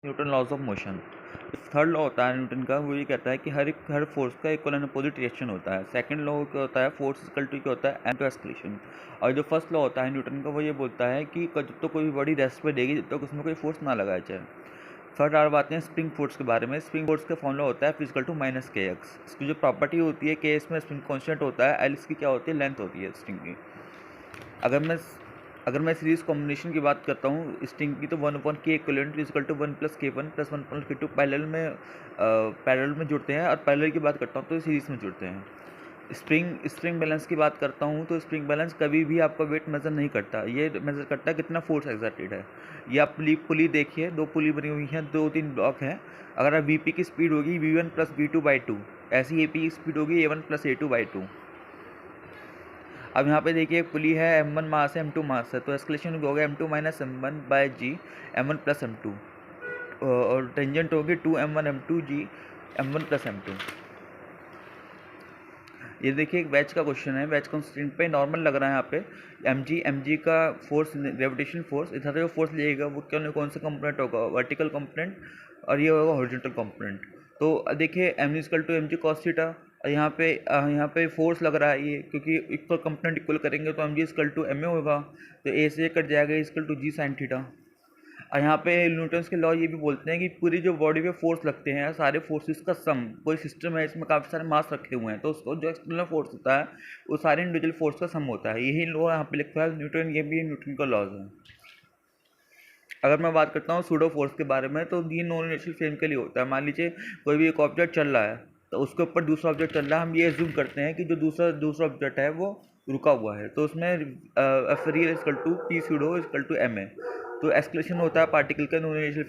Newton laws of motion. Third law होता है Newton का, वो ये कहता है कि हर फोर्स का इक्वल एंड अपोजिट रिएक्शन होता है। सेकंड लॉ क्या होता है, फोर्स इक्वल टू क्या होता है, एम टू एक्सक्लेशन। और जो फर्स्ट लॉ होता है न्यूटन का, वो ये बोलता है कि जब तक कोई बॉडी रेस्ट पे देगी जब तक उसमें कोई फोर्स ना लगाया जाए। थर्ड आर बात हैं स्प्रिंग फोर्स के बारे में। स्प्रिंग फोर्स का फॉर्मूला होता है फिजिकल टू माइनस के एक्स। इसकी जो प्रॉपर्टी होती है के इसमें स्प्रिंग कॉन्स्टेंट होता है, एल इसकी क्या होती है, लेंथ होती है स्ट्रिंग की। अगर मैं सीरीज कॉम्बिनेशन की बात करता हूँ स्ट्रिंग की, तो 1/k equivalent equal to 1 + k1 + 1 + k2 parallel में जुड़ते हैं। और पैरेलल की बात करता हूँ तो सीरीज में जुड़ते हैं। स्प्रिंग बैलेंस की बात करता हूँ तो स्प्रिंग बैलेंस कभी भी आपका वेट मेजर नहीं करता, ये मेजर करता है कितना फोर्स एक्सर्टेड है। ये आप पुली देखिए, दो पुली बनी हुई हैं, 2-3 ब्लॉक हैं। अगर आप वीपी की स्पीड होगी v1 + v2/2, ऐसी एपी की स्पीड होगी a1 + a2/2। अब यहाँ पे देखिए एक पुली है, m1 मास है, m2 मास है, तो एक्सक्लेशन होगा m2 - m1/g m1 + m2, और टेंजेंट होगी 2m1 m2g m1 + m2। ये देखिए एक वेज का क्वेश्चन है, वेज कंस्ट्रेंट पे नॉर्मल लग रहा है यहाँ पे mg का फोर्स, ग्रेविटेशन फोर्स, इधर जो फोर्स लगेगा वो कौन सा कंपोनेंट होगा, वर्टिकल कंपोनेंट, और ये होगा हॉरिजॉन्टल कंपोनेंट। तो देखिए m = mg cos थीटा, यहाँ पे फोर्स लग रहा है ये, क्योंकि इक्वल कंपोनेंट इक्वल करेंगे तो mg = ma होगा, तो a से कट जाएगा = g sin थीटा। और यहाँ पे न्यूटन्स के लॉ ये भी बोलते हैं कि पूरी जो बॉडी पे फोर्स लगते हैं सारे फोर्सेस का सम, कोई सिस्टम है इसमें काफ़ी सारे मास रखे हुए हैं, तो उसको जो एक्सटर्नल फोर्स होता है वो सारे इंडिविजुअल फोर्स का सम होता है। यही लॉ यहाँ पे लिखा है न्यूटन, ये भी न्यूटन का लॉज है। अगर मैं बात करता हूँ सूडो फोर्स के बारे में, तो ये नॉन इनर्शियल फ्रेम के लिए होता है। मान लीजिए कोई भी एक ऑब्जेक्ट चल रहा है, तो उसके ऊपर दूसरा ऑब्जेक्ट चल रहा है, हम ये एज्यूम करते हैं कि जो दूसरा ऑब्जेक्ट है वो रुका हुआ है, तो उसमें F real = P pseudo = ma। तो एक्सक्लेशन होता है पार्टिकल का नॉन इनर्शियल